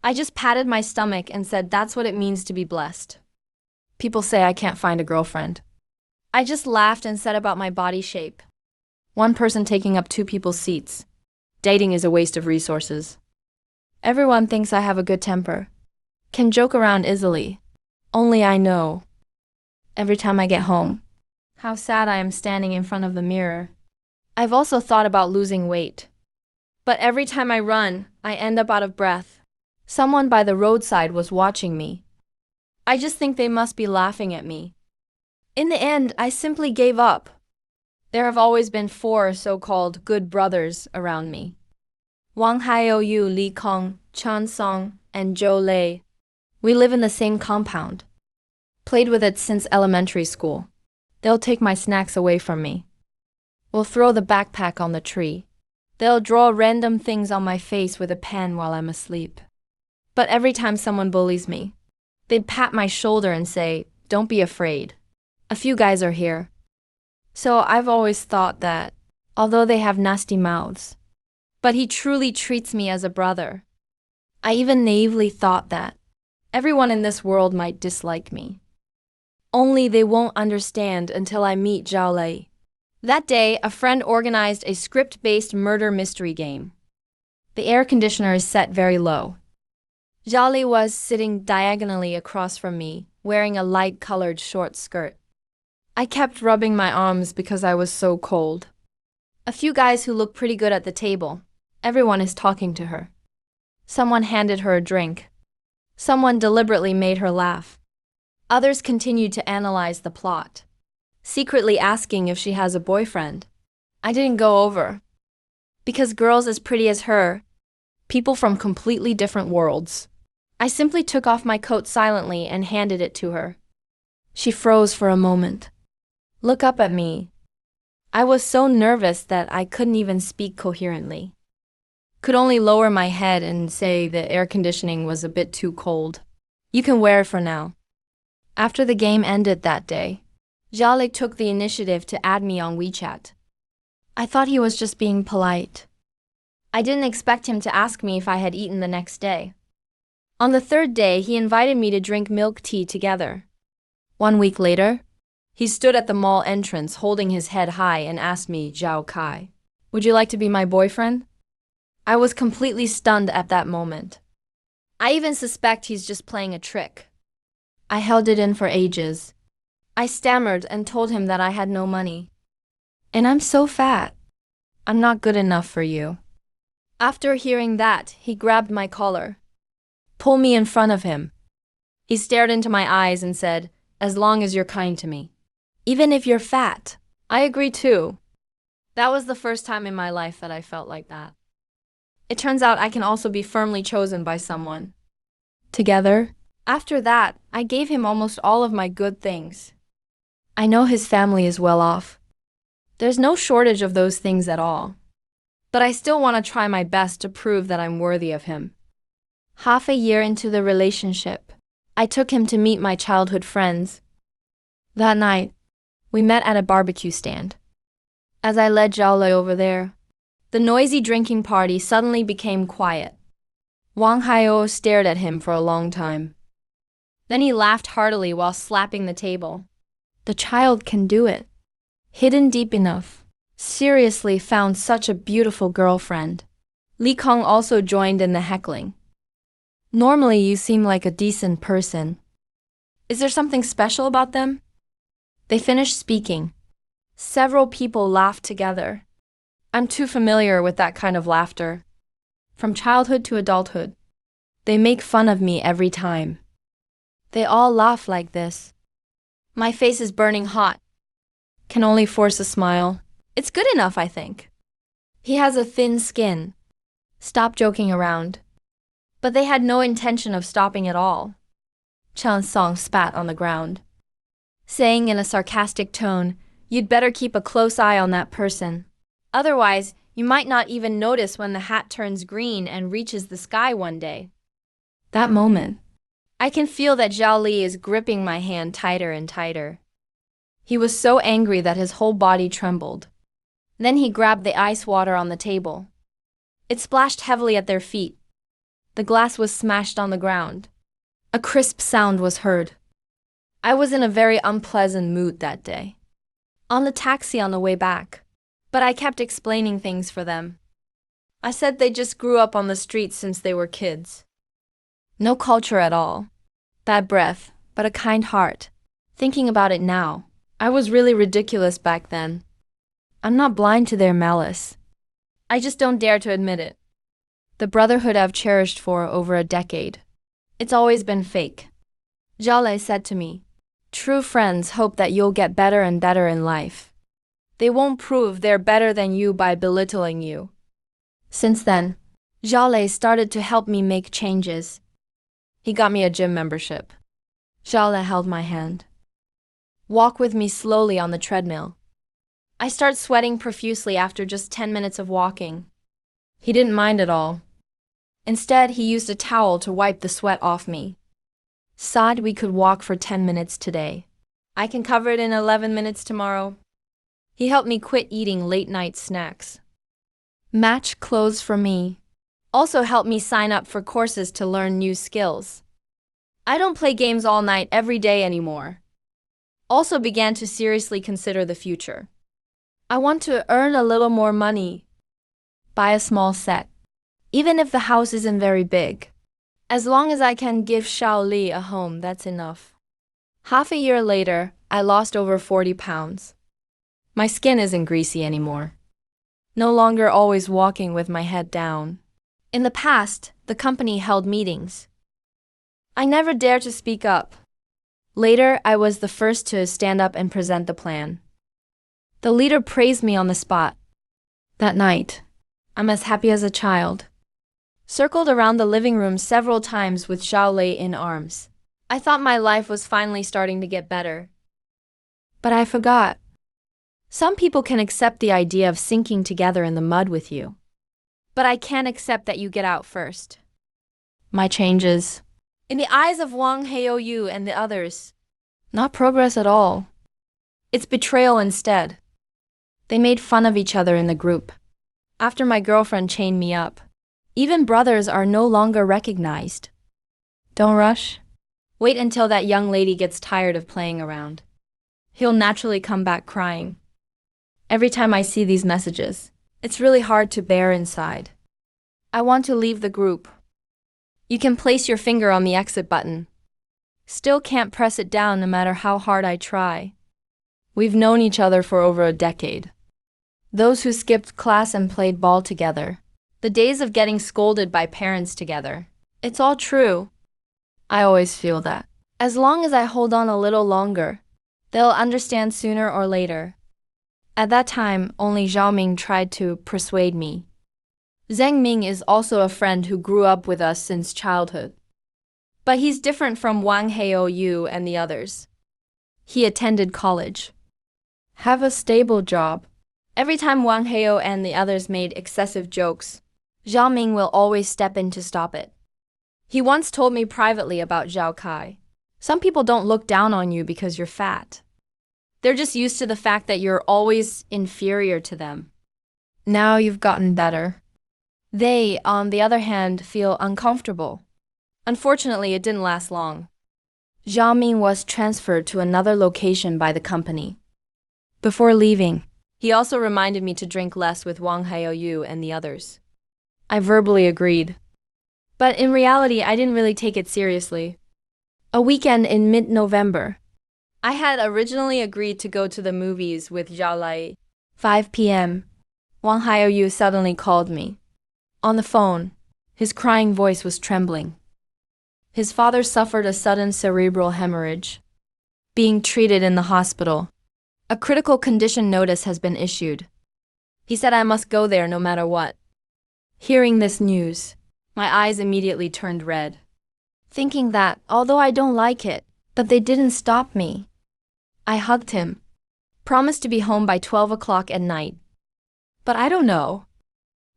I just patted my stomach and said that's what it means to be blessed. People say I can't find a girlfriend. I just laughed and said about my body shape. One person taking up two people's seats. Dating is a waste of resources. Everyone thinks I have a good temper. Can joke around easily. Only I know. Every time I get home, how sad I am standing in front of the mirror. I've also thought about losing weight. But every time I run, I end up out of breath. Someone by the roadside was watching me. I just think they must be laughing at me. In the end, I simply gave up. There have always been four so-called good brothers around me. Wang Haiyu, Li Kong, Chan Song, and Zhou Lei. We live in the same compound. Played with it since elementary school. They'll take my snacks away from me. We'll throw the backpack on the tree. They'll draw random things on my face with a pen while I'm asleep. But every time someone bullies me, they'd pat my shoulder and say, "Don't be afraid. A few guys are here." So I've always thought that, although they have nasty mouths, but he truly treats me as a brother. I even naively thought that everyone in this world might dislike me. Only they won't understand until I meet Zhao Lei. That day, a friend organized a script-based murder mystery game. The air conditioner is set very low. Zhao Lei was sitting diagonally across from me, wearing a light-colored short skirt. I kept rubbing my arms because I was so cold. A few guys who look pretty good at the table. Everyone is talking to her. Someone handed her a drink. Someone deliberately made her laugh. Others continued to analyze the plot, secretly asking if she has a boyfriend. I didn't go over. Because girls as pretty as her, people from completely different worlds. I simply took off my coat silently and handed it to her. She froze for a moment. Look up at me. I was so nervous that I couldn't even speak coherently. Could only lower my head and say the air conditioning was a bit too cold. You can wear it for now. After the game ended that day, Zhao Lei took the initiative to add me on WeChat. I thought he was just being polite. I didn't expect him to ask me if I had eaten the next day. On the third day, he invited me to drink milk tea together. 1 week later, he stood at the mall entrance holding his head high and asked me, "Zhao Kai, would you like to be my boyfriend?" I was completely stunned at that moment. I even suspect he's just playing a trick. I held it in for ages. I stammered and told him that I had no money. And I'm so fat. I'm not good enough for you. After hearing that, he grabbed my collar. Pull me in front of him. He stared into my eyes and said, "As long as you're kind to me. Even if you're fat, I agree too." That was the first time in my life that I felt like that. It turns out I can also be firmly chosen by someone. Together, after that, I gave him almost all of my good things. I know his family is well off. There's no shortage of those things at all. But I still want to try my best to prove that I'm worthy of him. Half a year into the relationship, I took him to meet my childhood friends. That night, we met at a barbecue stand. As I led Zhao Lei over there, the noisy drinking party suddenly became quiet. Wang Haiyo stared at him for a long time. Then he laughed heartily while slapping the table. The child can do it. Hidden deep enough. Seriously found such a beautiful girlfriend. Li Kong also joined in the heckling. Normally you seem like a decent person. Is there something special about them? They finished speaking. Several people laughed together. I'm too familiar with that kind of laughter. From childhood to adulthood. They make fun of me every time. They all laugh like this. My face is burning hot. Can only force a smile. It's good enough, I think. He has a thin skin. Stop joking around. But they had no intention of stopping at all. Chan Song spat on the ground, saying in a sarcastic tone, "You'd better keep a close eye on that person. Otherwise, you might not even notice when the hat turns green and reaches the sky one day." That moment, I can feel that Zhao Li is gripping my hand tighter and tighter. He was so angry that his whole body trembled. Then he grabbed the ice water on the table. It splashed heavily at their feet. The glass was smashed on the ground. A crisp sound was heard. I was in a very unpleasant mood that day. On the taxi on the way back. But I kept explaining things for them. I said they just grew up on the streets since they were kids. No culture at all. Bad breath, but a kind heart. Thinking about it now, I was really ridiculous back then. I'm not blind to their malice. I just don't dare to admit it. The brotherhood I've cherished for over a decade. It's always been fake. Jale said to me, true friends hope that you'll get better and better in life. They won't prove they're better than you by belittling you. Since then, Jale started to help me make changes. He got me a gym membership. Jale held my hand. Walk with me slowly on the treadmill. I start sweating profusely after just 10 minutes of walking. He didn't mind at all. Instead, he used a towel to wipe the sweat off me. Said we could walk for 10 minutes today. I can cover it in 11 minutes tomorrow. He helped me quit eating late-night snacks. Match clothes for me. Also helped me sign up for courses to learn new skills. I don't play games all night every day anymore. Also began to seriously consider the future. I want to earn a little more money. Buy a small set. Even if the house isn't very big. As long as I can give Xiao Li a home, that's enough. Half a year later, I lost over 40 pounds. My skin isn't greasy anymore. No longer always walking with my head down. In the past, the company held meetings. I never dared to speak up. Later, I was the first to stand up and present the plan. The leader praised me on the spot. That night, I'm as happy as a child. Circled around the living room several times with Xiao Lei in arms. I thought my life was finally starting to get better. But I forgot. Some people can accept the idea of sinking together in the mud with you. But I can't accept that you get out first. My changes. In the eyes of Wang Heoyu and the others. Not progress at all. It's betrayal instead. They made fun of each other in the group. After my girlfriend chained me up. Even brothers are no longer recognized. Don't rush. Wait until that young lady gets tired of playing around. He'll naturally come back crying. Every time I see these messages, it's really hard to bear inside. I want to leave the group. You can place your finger on the exit button. Still can't press it down no matter how hard I try. We've known each other for over a decade. Those who skipped class and played ball together. The days of getting scolded by parents together. It's all true. I always feel that. As long as I hold on a little longer, they'll understand sooner or later. At that time, only Zhao Ming tried to persuade me. Zheng Ming is also a friend who grew up with us since childhood. But he's different from Wang Heoyu and the others. He attended college. Have a stable job. Every time Wang Heo and the others made excessive jokes, Zhao Ming will always step in to stop it. He once told me privately about Zhao Kai. Some people don't look down on you because you're fat. They're just used to the fact that you're always inferior to them. Now you've gotten better. They, on the other hand, feel uncomfortable. Unfortunately, it didn't last long. Zhao Ming was transferred to another location by the company. Before leaving, he also reminded me to drink less with Wang Haoyu and the others. I verbally agreed. But in reality, I didn't really take it seriously. A weekend in mid-November. I had originally agreed to go to the movies with Zhao Lai. 5 p.m. Wang Haoyu suddenly called me. On the phone, his crying voice was trembling. His father suffered a sudden cerebral hemorrhage. Being treated in the hospital. A critical condition notice has been issued. He said I must go there no matter what. Hearing this news, my eyes immediately turned red. Thinking that, although I don't like it, but they didn't stop me. I hugged him. Promised to be home by 12 o'clock at night. But I don't know.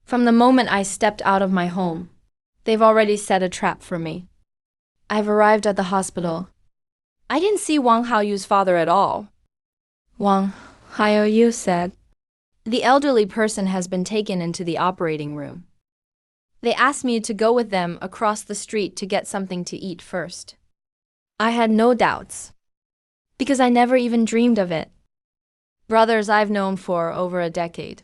From the moment I stepped out of my home, they've already set a trap for me. I've arrived at the hospital. I didn't see Wang Haoyu's father at all. Wang Haoyu said, the elderly person has been taken into the operating room. They asked me to go with them across the street to get something to eat first. I had no doubts, because I never even dreamed of it. Brothers I've known for over a decade.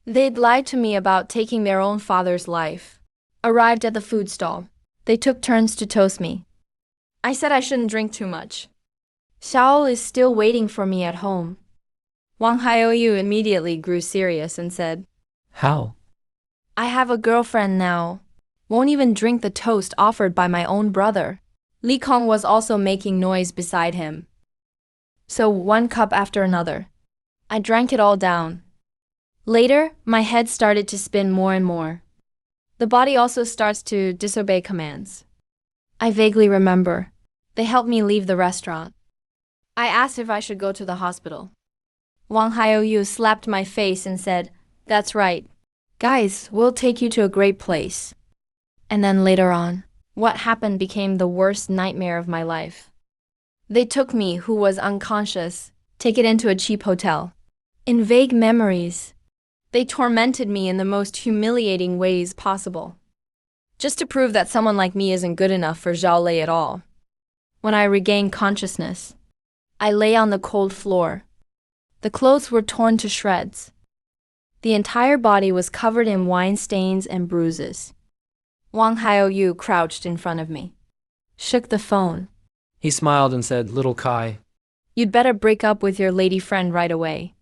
They'd lied to me about taking their own father's life. Arrived at the food stall. They took turns to toast me. I said I shouldn't drink too much. Xiao is still waiting for me at home. Wang Haoyu immediately grew serious and said, How? I have a girlfriend now. Won't even drink the toast offered by my own brother. Li Kong was also making noise beside him. So one cup after another. I drank it all down. Later, my head started to spin more and more. The body also starts to disobey commands. I vaguely remember. They helped me leave the restaurant. I asked if I should go to the hospital. Wang Haoyu slapped my face and said, That's right. Guys, we'll take you to a great place. And then later on, what happened became the worst nightmare of my life. They took me, who was unconscious, take it into a cheap hotel. In vague memories, they tormented me in the most humiliating ways possible. Just to prove that someone like me isn't good enough for Zhao Lei at all. When I regained consciousness, I lay on the cold floor. The clothes were torn to shreds. The entire body was covered in wine stains and bruises. Wang Haoyu crouched in front of me, shook the phone. He smiled and said, Little Kai. You'd better break up with your lady friend right away.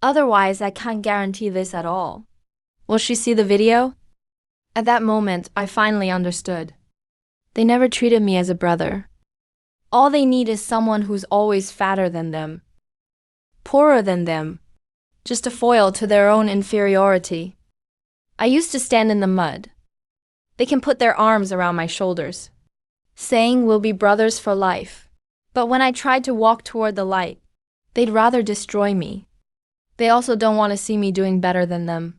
Otherwise, I can't guarantee this at all. Will she see the video? At that moment, I finally understood. They never treated me as a brother. All they need is someone who's always fatter than them, poorer than them, just a foil to their own inferiority. I used to stand in the mud. They can put their arms around my shoulders, saying we'll be brothers for life. But when I tried to walk toward the light, they'd rather destroy me. They also don't want to see me doing better than them.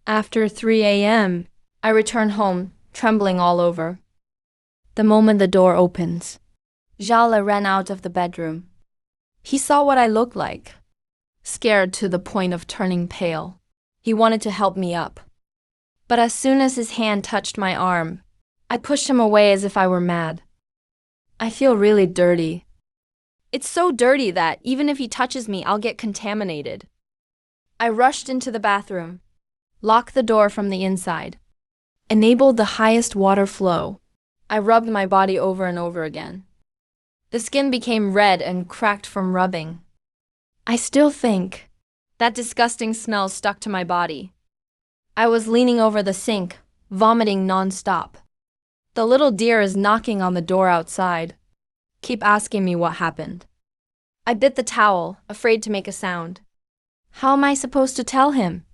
After 3 a.m., I return home, trembling all over. The moment the door opens, Zhao Lei ran out of the bedroom. He saw what I looked like, scared to the point of turning pale. He wanted to help me up. But as soon as his hand touched my arm, I pushed him away as if I were mad. I feel really dirty. It's so dirty that even if he touches me, I'll get contaminated. I rushed into the bathroom, locked the door from the inside, enabled the highest water flow. I rubbed my body over and over again. The skin became red and cracked from rubbing. I still think that disgusting smell stuck to my body. I was leaning over the sink, vomiting non-stop. The little deer is knocking on the door outside. Keep asking me what happened. I bit the towel, afraid to make a sound. How am I supposed to tell him?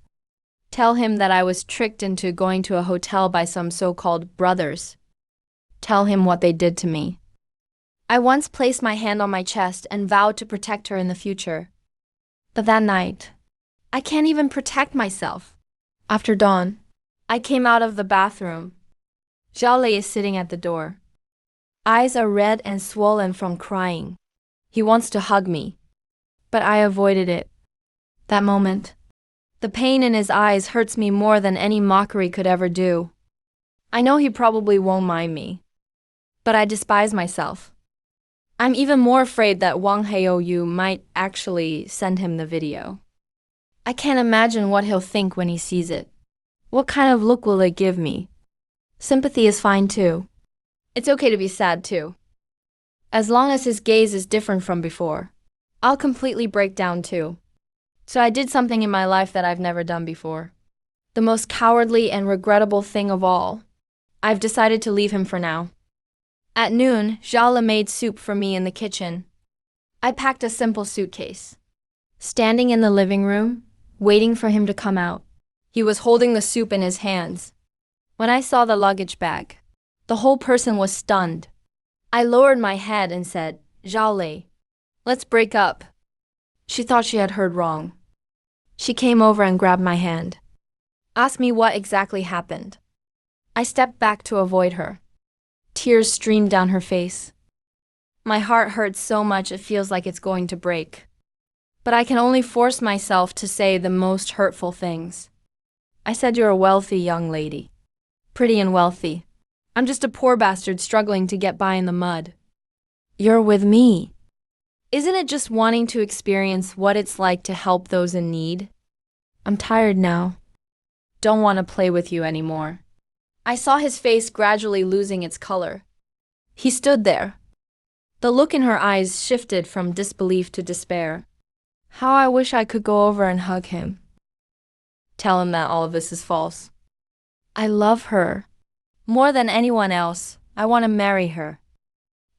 Tell him that I was tricked into going to a hotel by some so-called brothers. Tell him what they did to me. I once placed my hand on my chest and vowed to protect her in the future. But that night, I can't even protect myself. After dawn, I came out of the bathroom. Zhao Lei is sitting at the door. Eyes are red and swollen from crying. He wants to hug me, but I avoided it. That moment, the pain in his eyes hurts me more than any mockery could ever do. I know he probably won't mind me, but I despise myself. I'm even more afraid that Wang Haoyu might actually send him the video. I can't imagine what he'll think when he sees it. What kind of look will it give me? Sympathy is fine too. It's okay to be sad too. As long as his gaze is different from before, I'll completely break down too. So I did something in my life that I've never done before. The most cowardly and regrettable thing of all. I've decided to leave him for now. At noon, Zhao Lei made soup for me in the kitchen. I packed a simple suitcase. Standing in the living room, waiting for him to come out. He was holding the soup in his hands. When I saw the luggage bag, the whole person was stunned. I lowered my head and said, Zhao Lei, let's break up. She thought she had heard wrong. She came over and grabbed my hand. Asked me what exactly happened. I stepped back to avoid her. Tears streamed down her face. My heart hurts so much it feels like it's going to break. But I can only force myself to say the most hurtful things. I said you're a wealthy young lady. pretty and wealthy. I'm just a poor bastard struggling to get by in the mud. You're with me. Isn't it just wanting to experience what it's like to help those in need? I'm tired now. Don't want to play with you anymore. I saw his face gradually losing its color. He stood there. The look in her eyes shifted from disbelief to despair. How I wish I could go over and hug him. Tell him that all of this is false. I love her. More than anyone else, I want to marry her.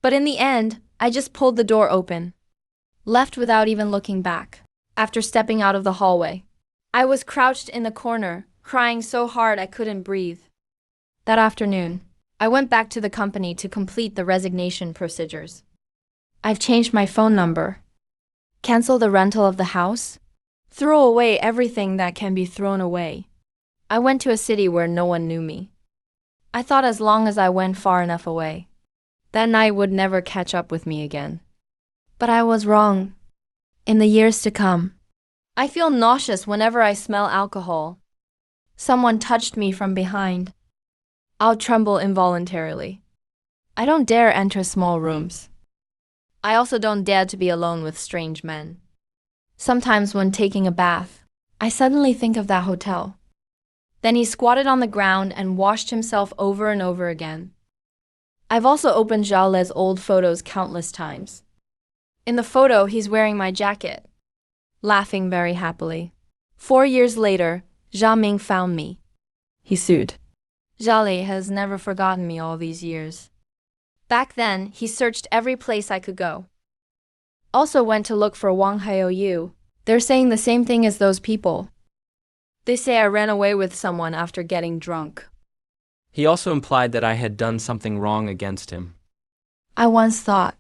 But in the end, I just pulled the door open. Left without even looking back. After stepping out of the hallway, I was crouched in the corner, crying so hard I couldn't breathe. That afternoon, I went back to the company to complete the resignation procedures. I've changed my phone number. Cancel the rental of the house. Throw away everything that can be thrown away. I went to a city where no one knew me. I thought as long as I went far enough away, that night would never catch up with me again. But I was wrong. In the years to come, I feel nauseous whenever I smell alcohol. Someone touched me from behind. I'll tremble involuntarily. I don't dare enter small rooms. I also don't dare to be alone with strange men. Sometimes when taking a bath, I suddenly think of that hotel. Then he squatted on the ground and washed himself over and over again. I've also opened Zhaole's old photos countless times. In the photo, he's wearing my jacket, laughing very happily. 4 years later, Zhao Ming found me. He sued. Zhale has never forgotten me all these years. Back then, he searched every place I could go. Also went to look for Wang Haoyu. They're saying the same thing as those people. They say I ran away with someone after getting drunk. He also implied that I had done something wrong against him. I once thought,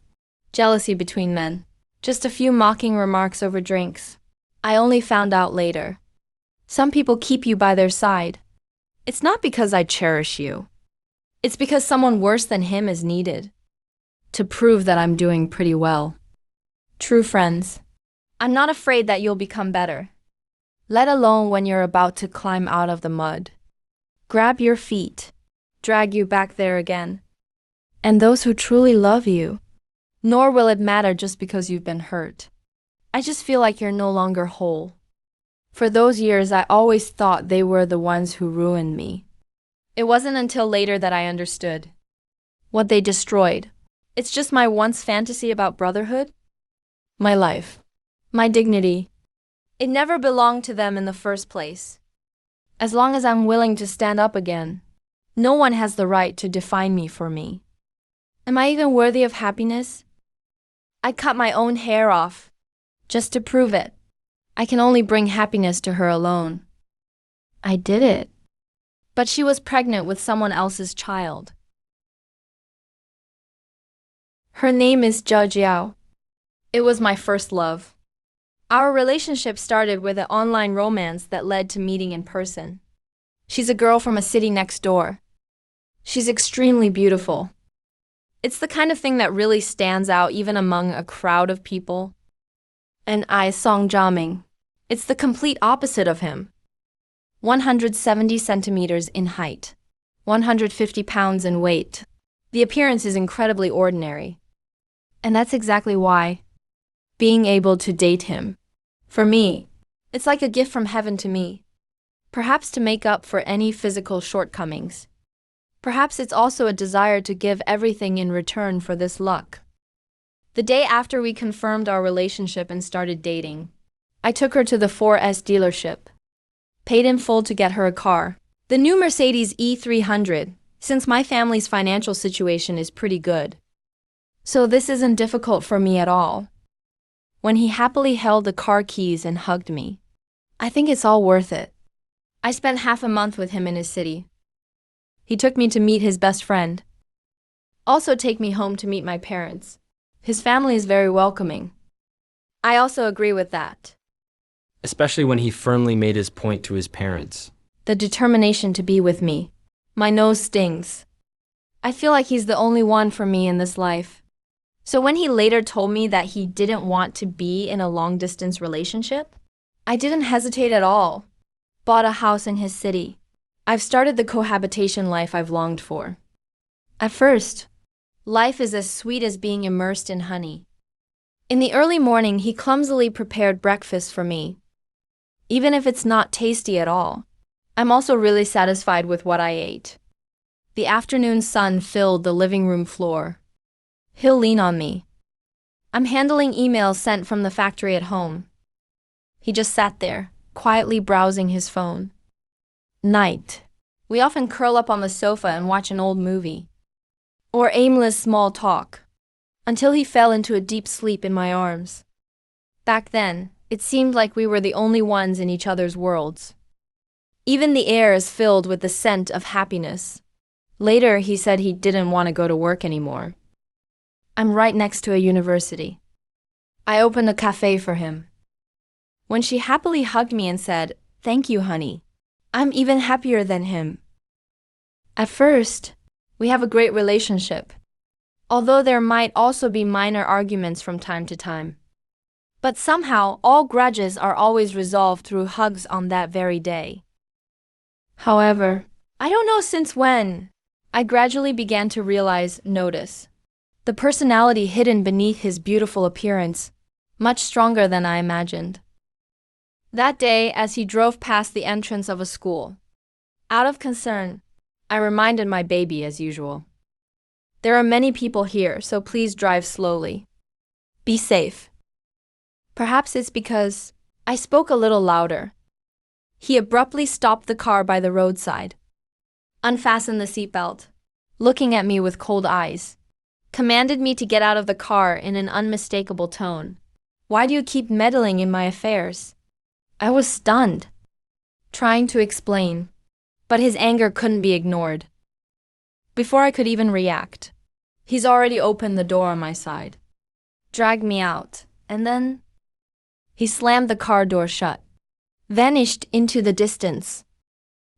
jealousy between men. Just a few mocking remarks over drinks. I only found out later. Some people keep you by their side. It's not because I cherish you. It's because someone worse than him is needed. To prove that I'm doing pretty well. True friends. I'm not afraid that you'll become better. Let alone when you're about to climb out of the mud. Grab your feet. Drag you back there again. And those who truly love you. Nor will it matter just because you've been hurt. I just feel like you're no longer whole. For those years, I always thought they were the ones who ruined me. It wasn't until later that I understood. What they destroyed. It's just my once fantasy about brotherhood. My life. My dignity. It never belonged to them in the first place. As long as I'm willing to stand up again, no one has the right to define me for me. Am I even worthy of happiness? I cut my own hair off, just to prove it. I can only bring happiness to her alone. I did it. But she was pregnant with someone else's child. Her name is Zhao Jiao. It was my first love. Our relationship started with an online romance that led to meeting in person. She's a girl from a city next door. She's extremely beautiful. It's the kind of thing that really stands out even among a crowd of people. And I, Song Jiaming. It's the complete opposite of him. 170 centimeters in height, 150 pounds in weight. The appearance is incredibly ordinary. And that's exactly why. Being able to date him. For me, it's like a gift from heaven to me. Perhaps to make up for any physical shortcomings. Perhaps it's also a desire to give everything in return for this luck. The day after we confirmed our relationship and started dating, I took her to the 4S dealership. Paid in full to get her a car. The new Mercedes E300, since my family's financial situation is pretty good. So this isn't difficult for me at all. When he happily held the car keys and hugged me, I think it's all worth it. I spent half a month with him in his city. He took me to meet his best friend. Also take me home to meet my parents. His family is very welcoming. I also agree with that. Especially when he firmly made his point to his parents. The determination to be with me. My nose stings. I feel like he's the only one for me in this life. So when he later told me that he didn't want to be in a long-distance relationship, I didn't hesitate at all. Bought a house in his city. I've started the cohabitation life I've longed for. At first, life is as sweet as being immersed in honey. In the early morning, he clumsily prepared breakfast for me. Even if it's not tasty at all, I'm also really satisfied with what I ate. The afternoon sun filled the living room floor. He'll lean on me. I'm handling emails sent from the factory at home. He just sat there, quietly browsing his phone. Night. We often curl up on the sofa and watch an old movie. Or aimless small talk. Until he fell into a deep sleep in my arms. Back then, it seemed like we were the only ones in each other's worlds. Even the air is filled with the scent of happiness. Later, he said he didn't want to go to work anymore. I'm right next to a university. I opened a cafe for him. When she happily hugged me and said, "Thank you, honey," I'm even happier than him. At first, we have a great relationship, although there might also be minor arguments from time to time. But somehow, all grudges are always resolved through hugs on that very day. However, I don't know since when, I gradually began to notice the personality hidden beneath his beautiful appearance, much stronger than I imagined. That day, as he drove past the entrance of a school, out of concern, I reminded my baby as usual. There are many people here, so please drive slowly. Be safe. Perhaps it's because I spoke a little louder. He abruptly stopped the car by the roadside, unfastened the seatbelt, looking at me with cold eyes, commanded me to get out of the car in an unmistakable tone. "Why do you keep meddling in my affairs?" I was stunned, trying to explain, but his anger couldn't be ignored. Before I could even react, he's already opened the door on my side, dragged me out, and then he slammed the car door shut, vanished into the distance.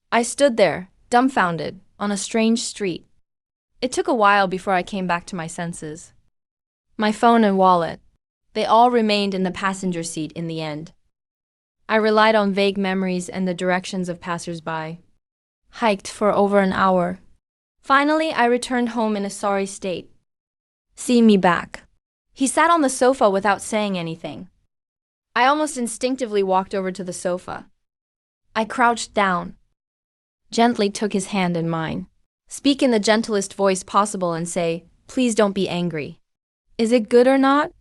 I stood there, dumbfounded, on a strange street. It took a while before I came back to my senses. My phone and wallet, they all remained in the passenger seat in the end. I relied on vague memories and the directions of passers-by. Hiked for over an hour. Finally, I returned home in a sorry state. See me back. He sat on the sofa without saying anything. I almost instinctively walked over to the sofa. I crouched down, gently took his hand in mine. Speak in the gentlest voice possible and say, "Please don't be angry." Is it good or not?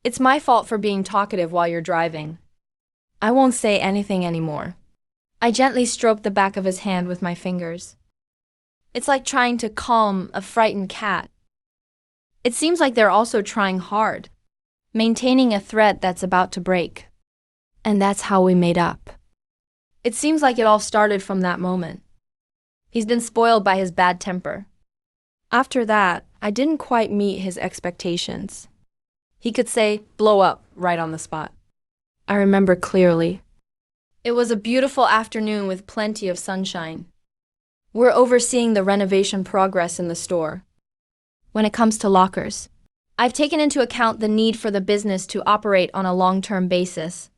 It's my fault for being talkative while you're driving. I won't say anything anymore. I gently stroked the back of his hand with my fingers. It's like trying to calm a frightened cat. It seems like they're also trying hard, maintaining a thread that's about to break. And that's how we made up. It seems like it all started from that moment. He's been spoiled by his bad temper. After that, I didn't quite meet his expectations. He could say, "Blow up," right on the spot. I remember clearly. It was a beautiful afternoon with plenty of sunshine. We're overseeing the renovation progress in the store. When it comes to lockers, I've taken into account the need for the business to operate on a long-term basis.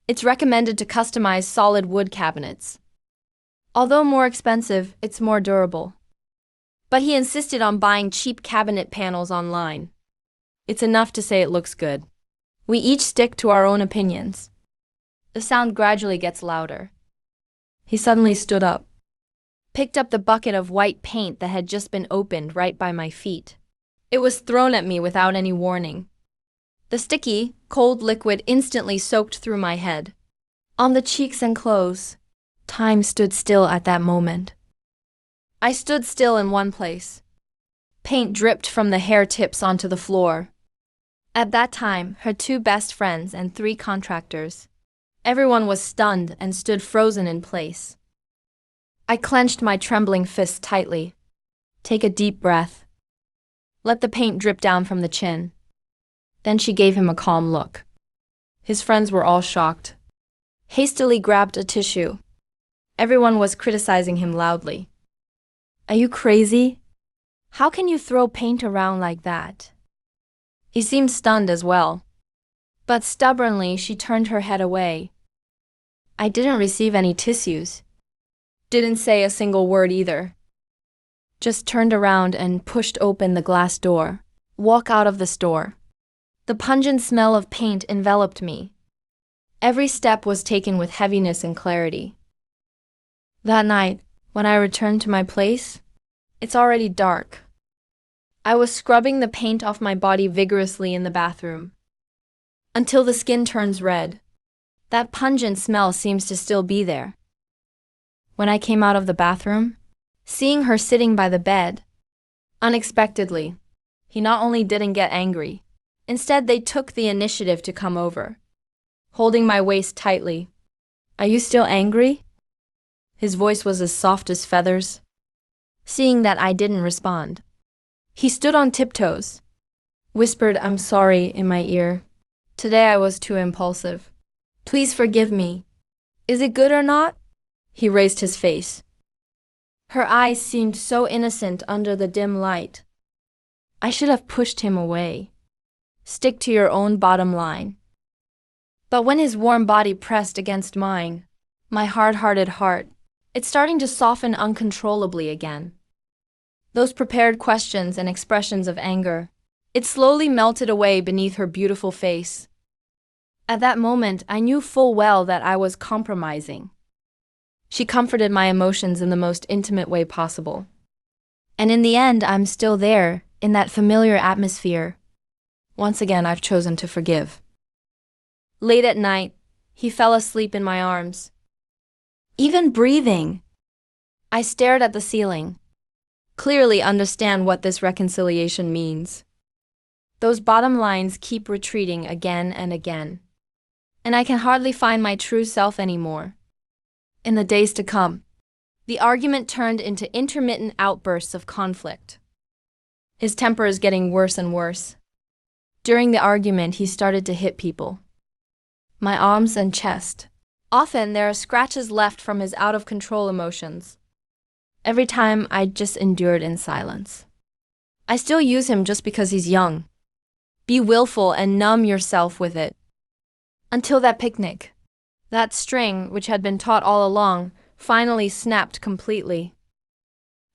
It's recommended to customize solid wood cabinets. Although more expensive, it's more durable. But he insisted on buying cheap cabinet panels online. It's enough to say it looks good. We each stick to our own opinions. The sound gradually gets louder. He suddenly stood up, picked up the bucket of white paint that had just been opened right by my feet. It was thrown at me without any warning. The sticky, cold liquid instantly soaked through my head. On the cheeks and clothes, time stood still at that moment. I stood still in one place. Paint dripped from the hair tips onto the floor. At that time, her 2 best friends and 3 contractors. Everyone was stunned and stood frozen in place. I clenched my trembling fists tightly. Take a deep breath. Let the paint drip down from the chin. Then she gave him a calm look. His friends were all shocked. Hastily grabbed a tissue. Everyone was criticizing him loudly. "Are you crazy? How can you throw paint around like that?" He seemed stunned as well. But stubbornly, she turned her head away. I didn't receive any tissues. Didn't say a single word either. Just turned around and pushed open the glass door. Walk out of the store. The pungent smell of paint enveloped me. Every step was taken with heaviness and clarity. That night, when I returned to my place, it's already dark. I was scrubbing the paint off my body vigorously in the bathroom. Until the skin turns red. That pungent smell seems to still be there. When I came out of the bathroom, seeing her sitting by the bed, unexpectedly, he not only didn't get angry, instead they took the initiative to come over, holding my waist tightly. "Are you still angry?" His voice was as soft as feathers. Seeing that I didn't respond, he stood on tiptoes, whispered "I'm sorry" in my ear. Today I was too impulsive. "Please forgive me. Is it good or not?" He raised his face. Her eyes seemed so innocent under the dim light. I should have pushed him away. Stick to your own bottom line. But when his warm body pressed against mine, my hard-hearted heart, it's starting to soften uncontrollably again. Those prepared questions and expressions of anger, it slowly melted away beneath her beautiful face. At that moment, I knew full well that I was compromising. She comforted my emotions in the most intimate way possible. And in the end, I'm still there, in that familiar atmosphere. Once again, I've chosen to forgive. Late at night, he fell asleep in my arms. Even breathing. I stared at the ceiling. Clearly understand what this reconciliation means. Those bottom lines keep retreating again and again. And I can hardly find my true self anymore. In the days to come, the argument turned into intermittent outbursts of conflict. His temper is getting worse and worse. During the argument, he started to hit people. My arms and chest. Often there are scratches left from his out-of-control emotions. Every time I just endured in silence. I still use him just because he's young. Be willful and numb yourself with it. Until that picnic. That string, which had been taut all along, finally snapped completely.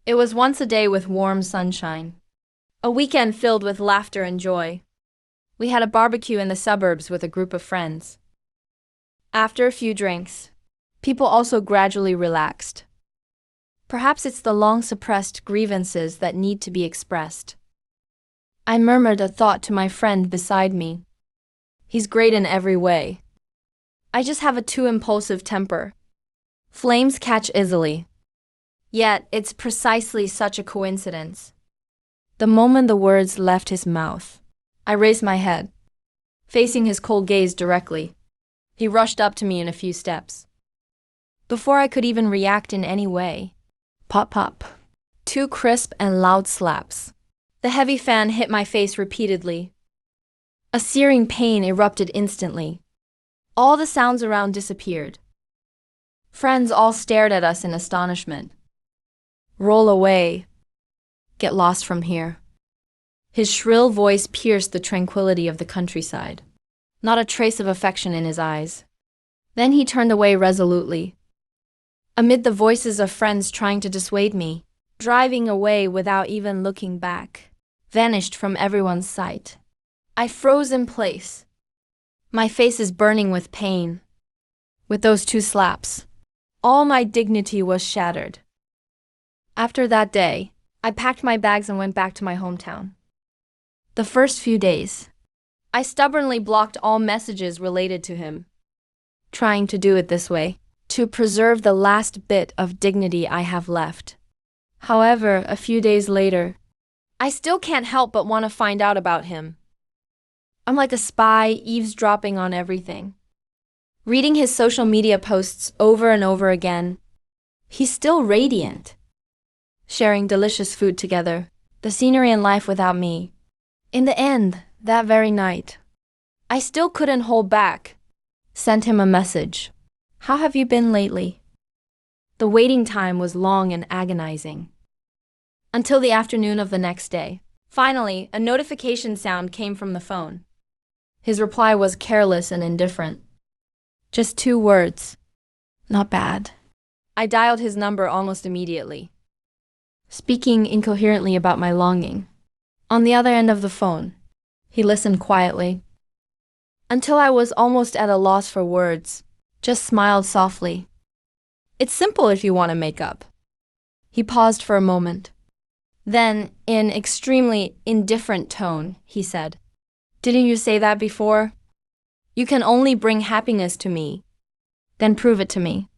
It was once a day with warm sunshine. A weekend filled with laughter and joy. We had a barbecue in the suburbs with a group of friends. After a few drinks, people also gradually relaxed. Perhaps it's the long-suppressed grievances that need to be expressed. I murmured a thought to my friend beside me. He's great in every way. I just have a too impulsive temper. Flames catch easily. Yet, it's precisely such a coincidence. The moment the words left his mouth, I raised my head, facing his cold gaze directly. He rushed up to me in a few steps. Before I could even react in any way, pop pop. 2 crisp and loud slaps. The heavy fan hit my face repeatedly. A searing pain erupted instantly. All the sounds around disappeared. Friends all stared at us in astonishment. Roll away. Get lost from here. His shrill voice pierced the tranquility of the countryside. Not a trace of affection in his eyes. Then he turned away resolutely. Amid the voices of friends trying to dissuade me, driving away without even looking back, vanished from everyone's sight. I froze in place. My face is burning with pain. With those 2 slaps, all my dignity was shattered. After that day, I packed my bags and went back to my hometown. The first few days, I stubbornly blocked all messages related to him, trying to do it this way, to preserve the last bit of dignity I have left. However, a few days later, I still can't help but want to find out about him. I'm like a spy eavesdropping on everything. Reading his social media posts over and over again. He's still radiant. Sharing delicious food together, the scenery and life without me. In the end, that very night, I still couldn't hold back. Sent him a message. How have you been lately? The waiting time was long and agonizing. Until the afternoon of the next day. Finally, a notification sound came from the phone. His reply was careless and indifferent. Just 2 words. Not bad. I dialed his number almost immediately, speaking incoherently about my longing. On the other end of the phone, he listened quietly, until I was almost at a loss for words, just smiled softly. It's simple if you want to make up. He paused for a moment. Then, in extremely indifferent tone, he said, "Didn't you say that before? You can only bring happiness to me. Then prove it to me."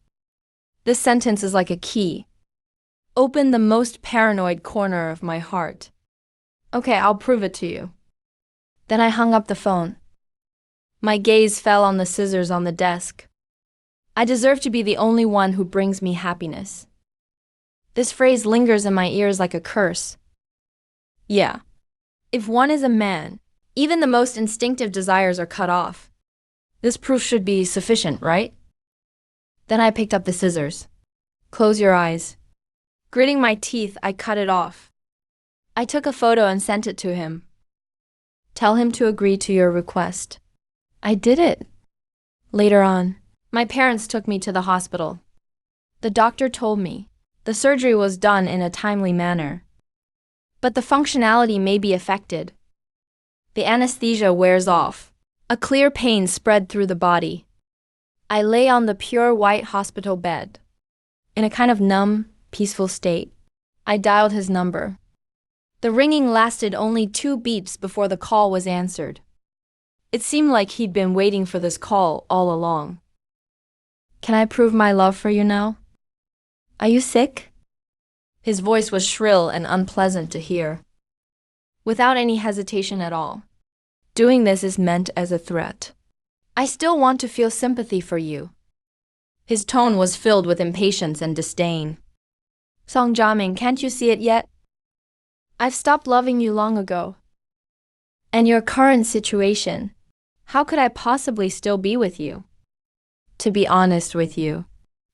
This sentence is like a key. Open the most paranoid corner of my heart. Okay, I'll prove it to you. Then I hung up the phone. My gaze fell on the scissors on the desk. I deserve to be the only one who brings me happiness. This phrase lingers in my ears like a curse. Yeah. If one is a man, even the most instinctive desires are cut off. This proof should be sufficient, right? Then I picked up the scissors. Close your eyes. Gritting my teeth, I cut it off. I took a photo and sent it to him. Tell him to agree to your request. I did it. Later on, my parents took me to the hospital. The doctor told me the surgery was done in a timely manner, but the functionality may be affected. The anesthesia wears off. A clear pain spread through the body. I lay on the pure white hospital bed. In a kind of numb, peaceful state, I dialed his number. The ringing lasted only 2 beeps before the call was answered. It seemed like he'd been waiting for this call all along. Can I prove my love for you now? Are you sick? His voice was shrill and unpleasant to hear. Without any hesitation at all, doing this is meant as a threat. I still want to feel sympathy for you. His tone was filled with impatience and disdain. Song Jamin, can't you see it yet? I've stopped loving you long ago. And your current situation, how could I possibly still be with you? To be honest with you,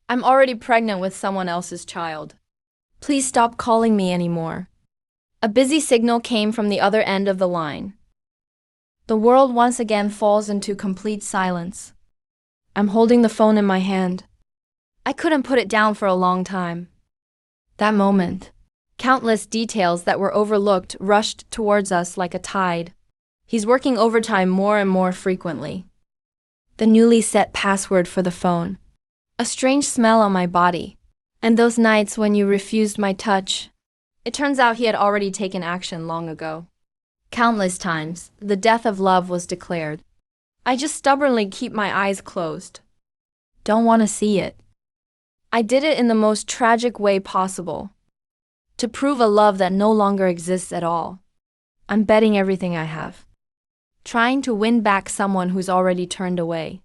I'm already pregnant with someone else's child. Please stop calling me anymore. A busy signal came from the other end of the line. The world once again falls into complete silence. I'm holding the phone in my hand. I couldn't put it down for a long time. That moment, countless details that were overlooked rushed towards us like a tide. He's working overtime more and more frequently. The newly set password for the phone. A strange smell on my body. And those nights when you refused my touch. It turns out he had already taken action long ago. Countless times, the death of love was declared. I just stubbornly keep my eyes closed. Don't want to see it. I did it in the most tragic way possible. To prove a love that no longer exists at all. I'm betting everything I have. Trying to win back someone who's already turned away.